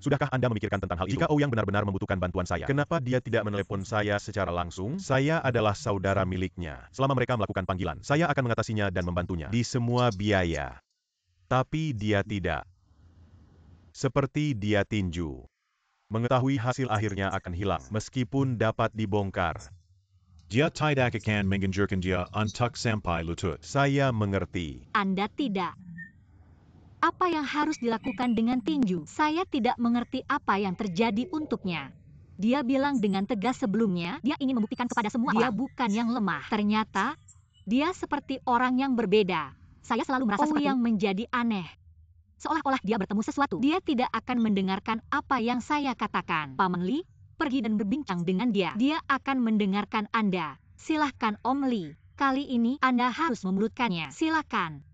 Sudahkah Anda memikirkan tentang hal itu? Jika Ouyang benar-benar membutuhkan bantuan saya, kenapa dia tidak menelepon saya secara langsung? Saya adalah saudara miliknya. Selama mereka melakukan panggilan, saya akan mengatasinya dan membantunya di semua biaya. Tapi dia tidak. Seperti dia tinju. Mengetahui hasil akhirnya akan hilang, meskipun dapat dibongkar. Dia tidak akan menganjurkan dia untuk sampai lutut. Saya mengerti. Anda tidak. Apa yang harus dilakukan dengan tinju? Saya tidak mengerti apa yang terjadi untuknya. Dia bilang dengan tegas sebelumnya, dia ingin membuktikan kepada semua dia bukan yang lemah. Ternyata, dia seperti orang yang berbeda. Saya selalu merasa seperti yang menjadi aneh. Seolah-olah dia bertemu sesuatu. Dia tidak akan mendengarkan apa yang saya katakan. Paman Lee, pergi dan berbincang dengan dia. Dia akan mendengarkan Anda. Silahkan Om Lee. Kali ini Anda harus memulutkannya. Silakan.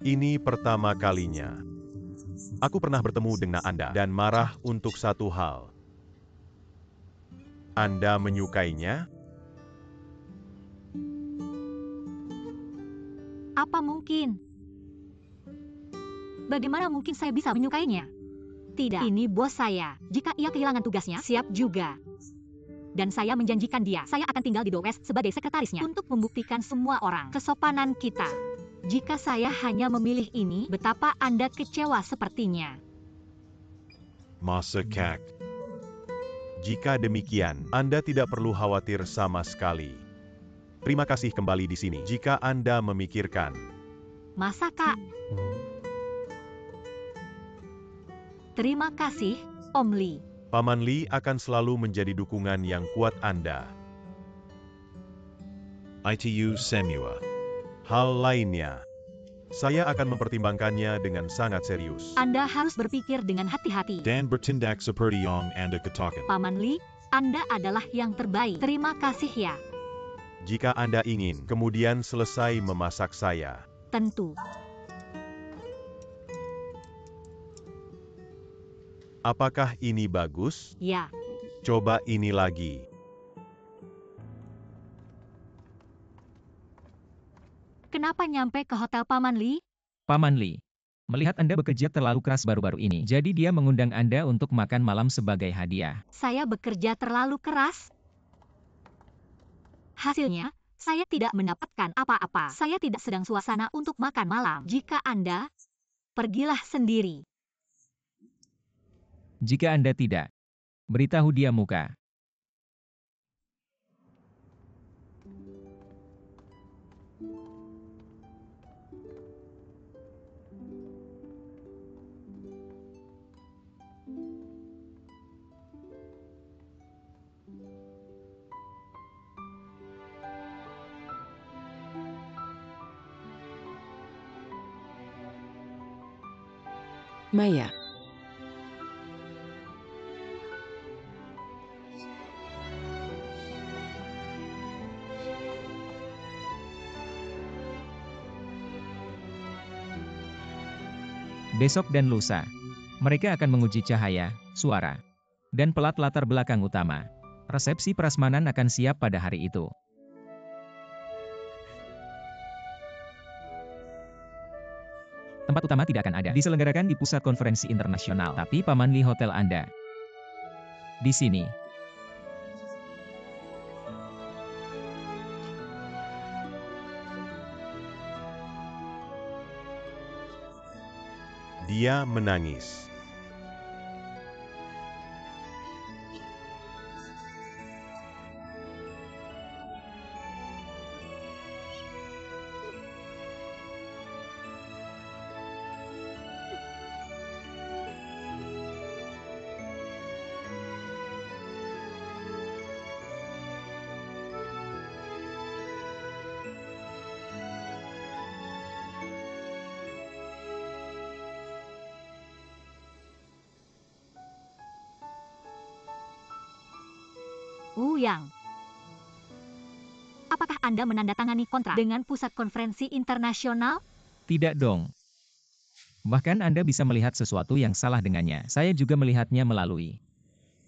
Ini pertama kalinya. Aku pernah bertemu dengan Anda dan marah untuk satu hal. Anda menyukainya? Apa mungkin? Bagaimana mungkin saya bisa menyukainya? Tidak, ini bos saya. Jika ia kehilangan tugasnya, siap juga. Dan saya menjanjikan dia, saya akan tinggal di The West sebagai sekretarisnya untuk membuktikan semua orang kesopanan kita. Jika saya hanya memilih ini, betapa Anda kecewa sepertinya. Masa kak. Jika demikian, Anda tidak perlu khawatir sama sekali. Terima kasih kembali di sini. Jika Anda memikirkan, Masa Kak? Terima kasih, Om Lee. Paman Lee akan selalu menjadi dukungan yang kuat Anda. Itu semua. Hal lainnya, saya akan mempertimbangkannya dengan sangat serius. Anda harus berpikir dengan hati-hati. Dan bertindak seperti yang Anda katakan. Paman Lee, Anda adalah yang terbaik. Terima kasih ya. Jika Anda ingin kemudian selesai memasak saya. Tentu. Apakah ini bagus? Ya. Coba ini lagi. Kenapa nyampe ke hotel Paman Lee? Paman Lee, melihat Anda bekerja terlalu keras baru-baru ini, jadi dia mengundang Anda untuk makan malam sebagai hadiah. Saya bekerja terlalu keras. Hasilnya, saya tidak mendapatkan apa-apa. Saya tidak sedang suasana untuk makan malam. Jika Anda, pergilah sendiri. Jika Anda tidak, beritahu dia muka. Maya. Besok dan lusa, mereka akan menguji cahaya, suara, dan pelat latar belakang utama. Resepsi prasmanan akan siap pada hari itu. Tempat utama tidak akan ada. Diselenggarakan di pusat konferensi internasional, tapi Paman Lee Hotel Anda. Di sini. Dia menangis. Wu Yang. Apakah Anda menandatangani kontrak dengan pusat konferensi internasional? Tidak dong. Bahkan Anda bisa melihat sesuatu yang salah dengannya. Saya juga melihatnya melalui.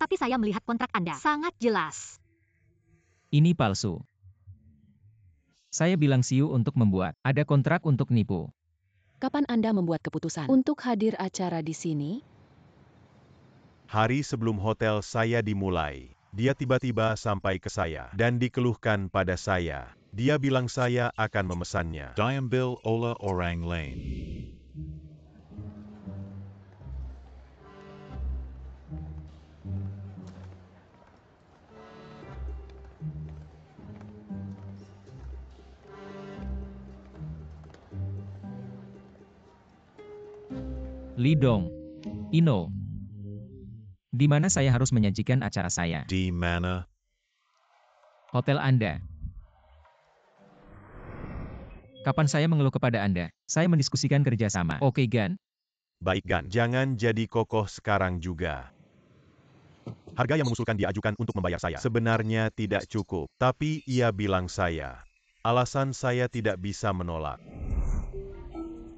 Tapi saya melihat kontrak Anda sangat jelas. Ini palsu. Saya bilang Siu untuk membuat. Ada kontrak untuk nipu. Kapan Anda membuat keputusan untuk hadir acara di sini? Hari sebelum hotel saya dimulai, dia tiba-tiba sampai ke saya dan dikeluhkan pada saya. Dia bilang saya akan memesannya. Diambil Ola Orang Lain. Lidong. Ino. Di mana saya harus menyajikan acara saya? Di mana? Hotel Anda. Kapan saya mengeluh kepada Anda? Saya mendiskusikan kerjasama. Oke, Gan? Baik Gan, jangan jadi kokoh sekarang juga. Harga yang mengusulkan dia ajukan untuk membayar saya sebenarnya tidak cukup, tapi ia bilang saya. Alasan saya tidak bisa menolak.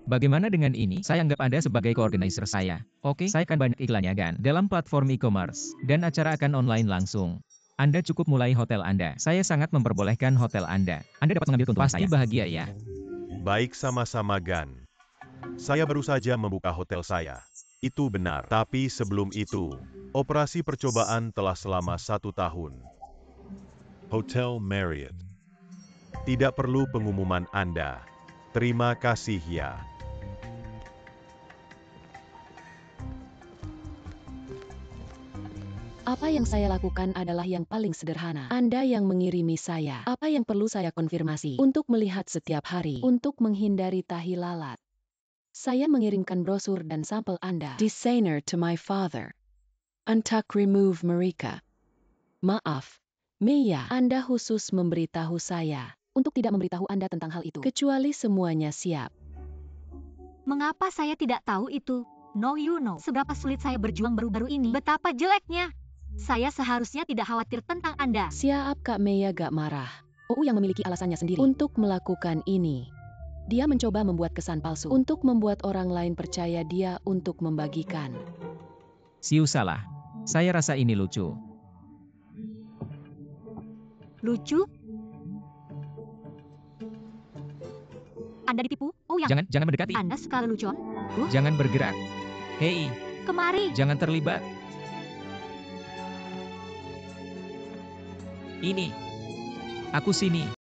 Bagaimana dengan ini? Saya anggap Anda sebagai koorganizer saya. Oke, saya akan banyak iklannya Gan dalam platform e-commerce, dan acara akan online langsung. Anda cukup mulai hotel Anda. Saya sangat memperbolehkan hotel Anda. Anda dapat mengambil keuntungan. Pasti bahagia ya. Baik sama-sama Gan. Saya baru saja membuka hotel saya. Itu benar, tapi sebelum itu, operasi percobaan telah selama 1 tahun. Hotel Marriott. Tidak perlu pengumuman Anda. Terima kasih ya. Apa yang saya lakukan adalah yang paling sederhana. Anda yang mengirimi saya. Apa yang perlu saya konfirmasi? Untuk melihat setiap hari. Untuk menghindari tahi lalat. Saya mengirimkan brosur dan sampel Anda. Designer to my father. Untuck remove Marika. Maaf, Maya. Anda khusus memberitahu saya. Untuk tidak memberitahu Anda tentang hal itu. Kecuali semuanya siap. Mengapa saya tidak tahu itu? No you know. Seberapa sulit saya berjuang baru-baru ini. Betapa jeleknya. Saya seharusnya tidak khawatir tentang Anda. Siap, Kak Maya gak marah. OU yang memiliki alasannya sendiri untuk melakukan ini. Dia mencoba membuat kesan palsu untuk membuat orang lain percaya dia untuk membagikan. Siu salah. Saya rasa ini lucu. Lucu? Anda ditipu? Oh yang Jangan mendekati. Anda suka lelucon? Jangan bergerak. Hei, Kemari. jangan terlibat. Ini. Aku sini.